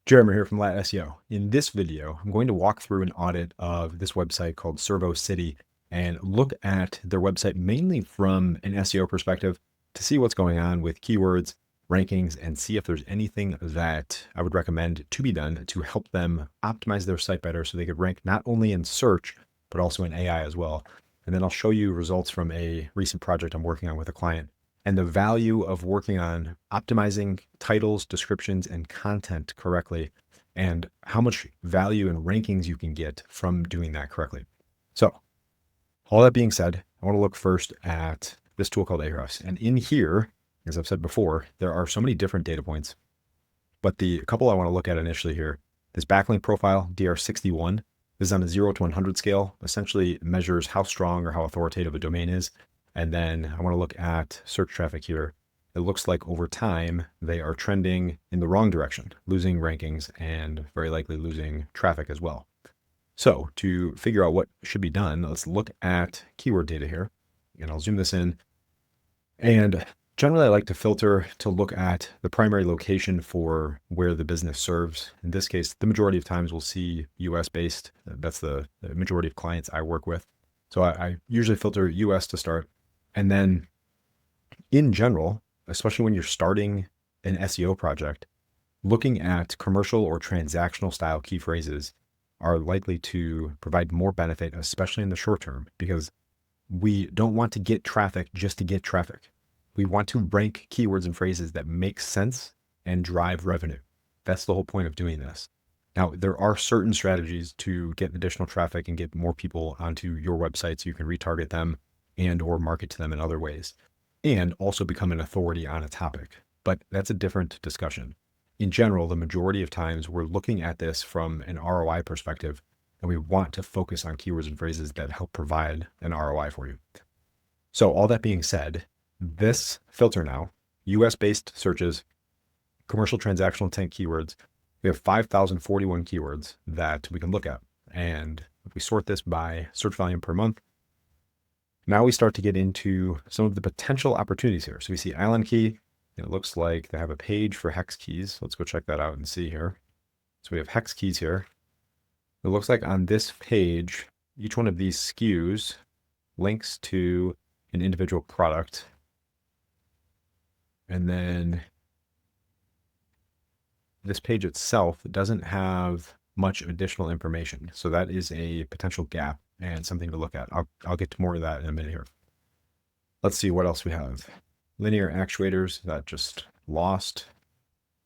Jeremy here from Lat SEO. In this video, I'm going to walk through an audit of this website called Servo City and look at their website mainly from an SEO perspective to see what's going on with keywords, rankings, and see if there's anything that I would recommend to be done to help them optimize their site better so they could rank not only in search, but also in AI as well. And then I'll show you results from a recent project I'm working on with a client and the value of working on optimizing titles, descriptions, and content correctly, and how much value and rankings you can get from doing that correctly. So all that being said, I want to look first at this tool called Ahrefs. And in here, as I've said before, there are so many different data points, but the couple I want to look at initially here, this backlink profile, DR61, this is on a 0 to 100 scale, essentially measures how strong or how authoritative a domain is. And then I want to look at search traffic here. It looks like over time, they are trending in the wrong direction, losing rankings and very likely losing traffic as well. So to figure out what should be done, let's look at keyword data here. And I'll zoom this in. And generally, I like to filter to look at the primary location for where the business serves. In this case, the majority of times we'll see US based. That's the majority of clients I work with. So I usually filter US to start. And then in general, especially when you're starting an SEO project, looking at commercial or transactional style key phrases are likely to provide more benefit, especially in the short term, because we don't want to get traffic just to get traffic. We want to rank keywords and phrases that make sense and drive revenue. That's the whole point of doing this. Now, there are certain strategies to get additional traffic and get more people onto your website so you can retarget them and or market to them in other ways, and also become an authority on a topic. But that's a different discussion. In general, the majority of times we're looking at this from an ROI perspective, and we want to focus on keywords and phrases that help provide an ROI for you. So all that being said, this filter now, US-based searches, commercial transactional intent keywords, we have 5,041 keywords that we can look at. And if we sort this by search volume per month, now we start to get into some of the potential opportunities here. So we see island key. It looks like they have a page for hex keys. Let's go check that out and see here. So we have hex keys here. It looks like on this page, each one of these SKUs links to an individual product. And then this page itself doesn't have much additional information. So that is a potential gap and something to look at. I'll get to more of that in a minute here. Let's see what else we have. Linear actuators, that just lost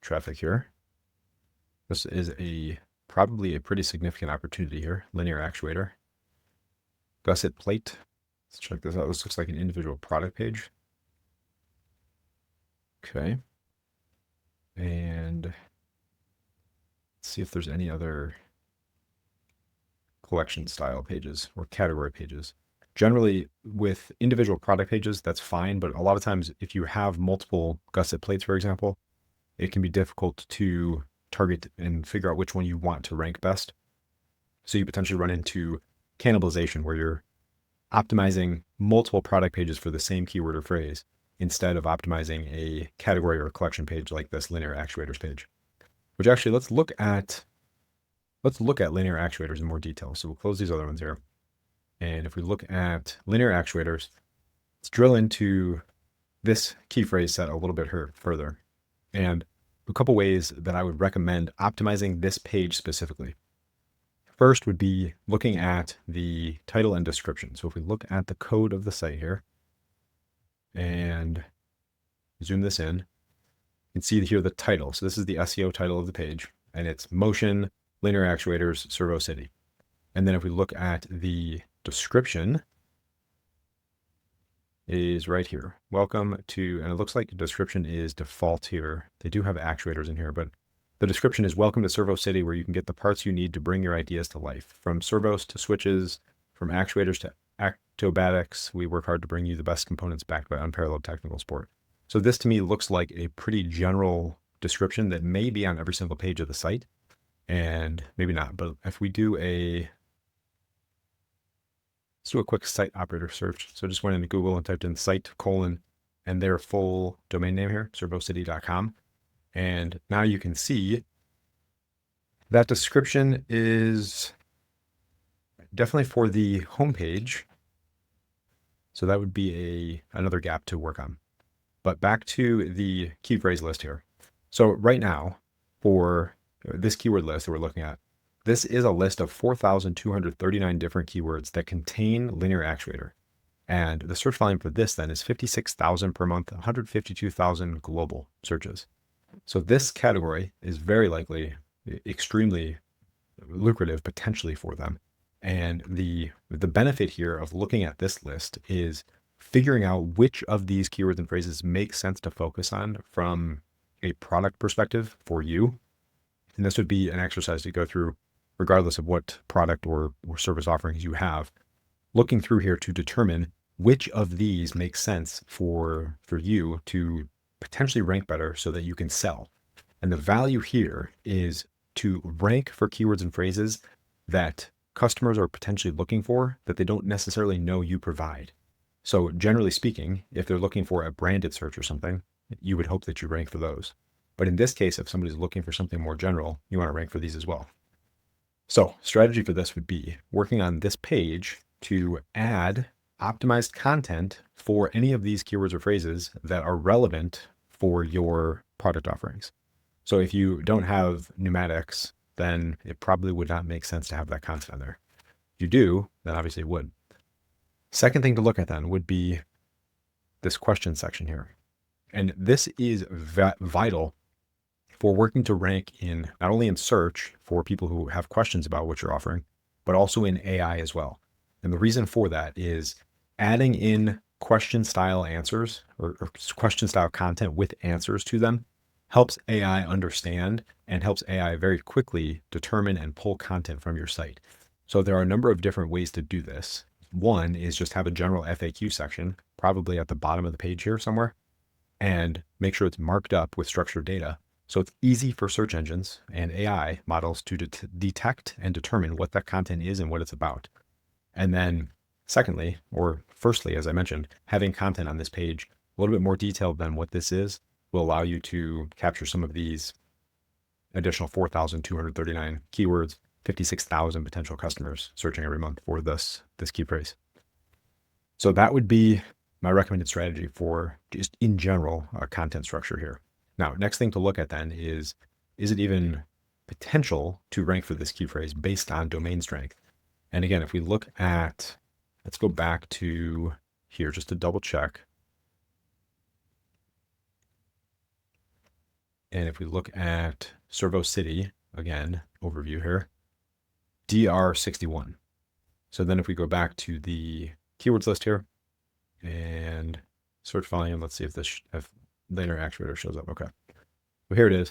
traffic here. This is probably a pretty significant opportunity here. Linear actuator. Gusset plate. Let's check this out. This looks like an individual product page. Okay. And let's see if there's any other collection style pages or category pages. Generally, with individual product pages, that's fine. But a lot of times, if you have multiple gusset plates, for example, it can be difficult to target and figure out which one you want to rank best. So you potentially run into cannibalization where you're optimizing multiple product pages for the same keyword or phrase instead of optimizing a category or a collection page like this linear actuators page. Which actually, let's look at linear actuators in more detail. So we'll close these other ones here. And if we look at linear actuators, let's drill into this key phrase set a little bit further. And a couple ways that I would recommend optimizing this page specifically. First would be looking at the title and description. So if we look at the code of the site here and zoom this in, you can see here the title. So this is the SEO title of the page, and it's Motion Linear Actuators Servo City. And then if we look at the description, is right here. Welcome to, and it looks like the description is default here. They do have actuators in here, but the description is welcome to Servo City, where you can get the parts you need to bring your ideas to life. From servos to switches, from actuators to actobatics, we work hard to bring you the best components backed by unparalleled technical support. So this to me looks like a pretty general description that may be on every single page of the site, and maybe not. But if we do let's do a quick site operator search. So I just went into Google and typed in site : and their full domain name here, servocity.com. And now you can see That description is definitely for the homepage. So that would be another gap to work on. But back to the key phrase list here. So right now, for this keyword list that we're looking at, this is a list of 4,239 different keywords that contain linear actuator. And the search volume for this then is 56,000 per month, 152,000 global searches. So this category is very likely extremely lucrative potentially for them. And the benefit here of looking at this list is figuring out which of these keywords and phrases make sense to focus on from a product perspective for you. And this would be an exercise to go through regardless of what product or service offerings you have, looking through here to determine which of these make sense for you to potentially rank better so that you can sell. And the value here is to rank for keywords and phrases that customers are potentially looking for that they don't necessarily know you provide. So generally speaking, if they're looking for a branded search or something, you would hope that you rank for those. But in this case, if somebody's looking for something more general, you want to rank for these as well. So strategy for this would be working on this page to add optimized content for any of these keywords or phrases that are relevant for your product offerings. So if you don't have pneumatics, then it probably would not make sense to have that content on there. If you do, then obviously it would. Second thing to look at then would be this question section here. And this is vital for working to rank in not only in search for people who have questions about what you're offering, but also in AI as well. And the reason for that is adding in question style answers or question style content with answers to them helps AI understand and helps AI very quickly determine and pull content from your site. So there are a number of different ways to do this. One is just have a general FAQ section, probably at the bottom of the page here somewhere, and make sure it's marked up with structured data. So it's easy for search engines and AI models to detect and determine what that content is and what it's about. And then secondly, or firstly, as I mentioned, having content on this page a little bit more detailed than what this is will allow you to capture some of these additional 4,239 keywords, 56,000 potential customers searching every month for this key phrase. So that would be my recommended strategy for just in general content structure here. Now, next thing to look at then is it even potential to rank for this key phrase based on domain strength? And again, if we look at, let's go back to here just to double check. And if we look at Servo City, again, overview here, DR61. So then if we go back to the keywords list here and search volume, let's see if this if linear actuator shows up. Okay. Well, here it is.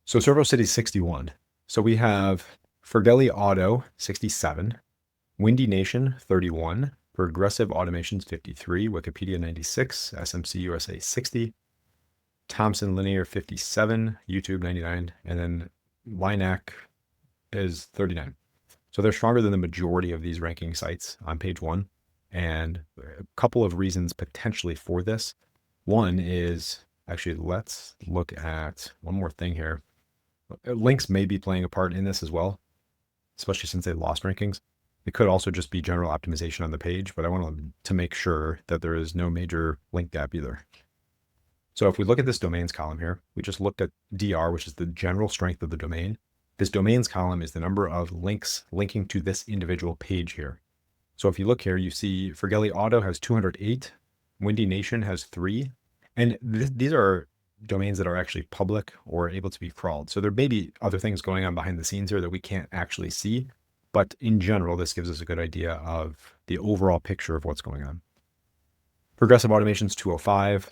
So Servo City 61. So we have Fergelli Auto 67, Windy Nation 31, Progressive Automations 53, Wikipedia 96, SMC USA 60, Thomson Linear 57, YouTube 99, and then Lineac is 39. So they're stronger than the majority of these ranking sites on page one. And a couple of reasons potentially for this. One is actually, let's look at one more thing here. Links may be playing a part in this as well, especially since they lost rankings. It could also just be general optimization on the page, but I want to make sure that there is no major link gap either. So if we look at this domains column here, we just looked at DR, which is the general strength of the domain. This domains column is the number of links linking to this individual page here. So if you look here, you see Fergelli Auto has 208, Windy Nation has 3, and these are domains that are actually public or able to be crawled. So there may be other things going on behind the scenes here that we can't actually see, but in general, this gives us a good idea of the overall picture of what's going on. Progressive Automations 205,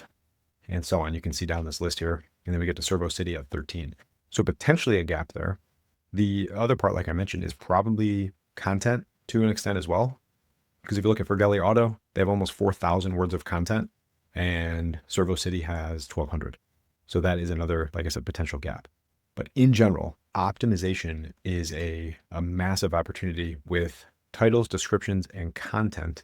and so on. You can see down this list here, and then we get to Servo City at 13. So potentially a gap there. The other part, like I mentioned, is probably content to an extent as well. Because if you look at Fergelli Auto, they have almost 4,000 words of content, and Servo City has 1,200. So that is another, like I said, potential gap. But in general, optimization is a massive opportunity with titles, descriptions, and content.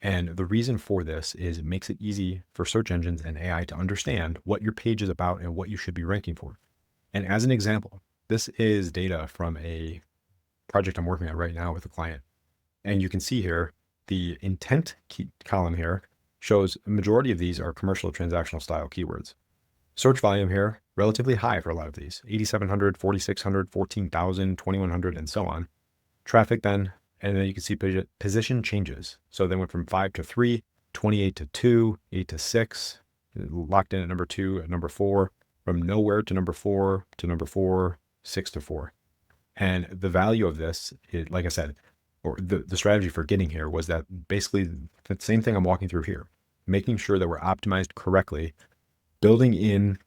And the reason for this is it makes it easy for search engines and AI to understand what your page is about and what you should be ranking for. And as an example, This is data from a project I'm working on right now with a client. And you can see here, the intent column here shows a majority of these are commercial transactional style keywords. Search volume here, relatively high for a lot of these, 8,700, 4,600, 14,000, 2,100, and so on. Traffic then, and then you can see position changes. So they went from 5 to 3, 28 to 2, 8 to 6, locked in at number 2, at number 4, from nowhere to number 4, to number 4, 6 to 4. And the value of this, like I said, or the strategy for getting here was that basically the same thing I'm walking through here, making sure that we're optimized correctly, building in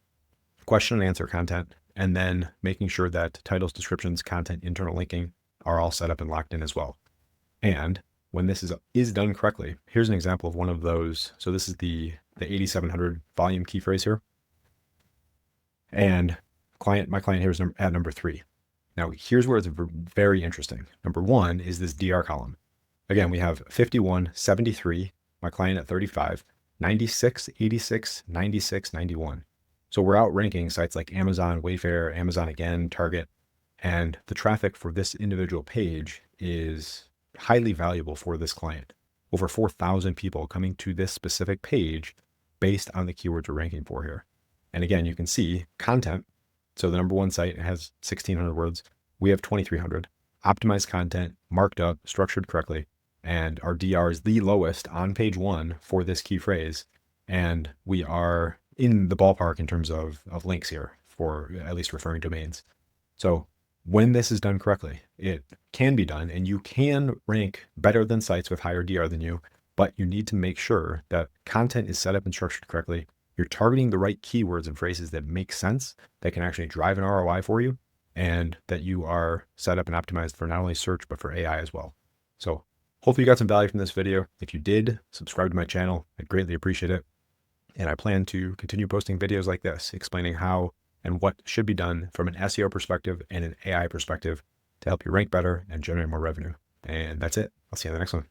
question and answer content, and then making sure that titles, descriptions, content, internal linking are all set up and locked in as well. And when this is done correctly, here's an example of one of those. So this is the 8700 volume key phrase here. And my client here is at number 3. Now, here's where it's very interesting. Number 1 is this DR column. Again, we have 51, 73, my client at 35, 96, 86, 96, 91. So we're outranking sites like Amazon, Wayfair, Amazon again, Target, and the traffic for this individual page is highly valuable for this client. Over 4,000 people coming to this specific page based on the keywords we're ranking for here. And again, you can see content. So the number 1 site has 1,600 words. We have 2,300. Optimized content, marked up, structured correctly. And our DR is the lowest on page 1 for this key phrase. And we are in the ballpark in terms of links here for at least referring domains. So when this is done correctly, it can be done, and you can rank better than sites with higher DR than you, but you need to make sure that content is set up and structured correctly. You're targeting the right keywords and phrases that make sense, that can actually drive an ROI for you, and that you are set up and optimized for not only search, but for AI as well. So hopefully you got some value from this video. If you did, subscribe to my channel. I'd greatly appreciate it. And I plan to continue posting videos like this, explaining how and what should be done from an SEO perspective and an AI perspective to help you rank better and generate more revenue. And that's it. I'll see you in the next one.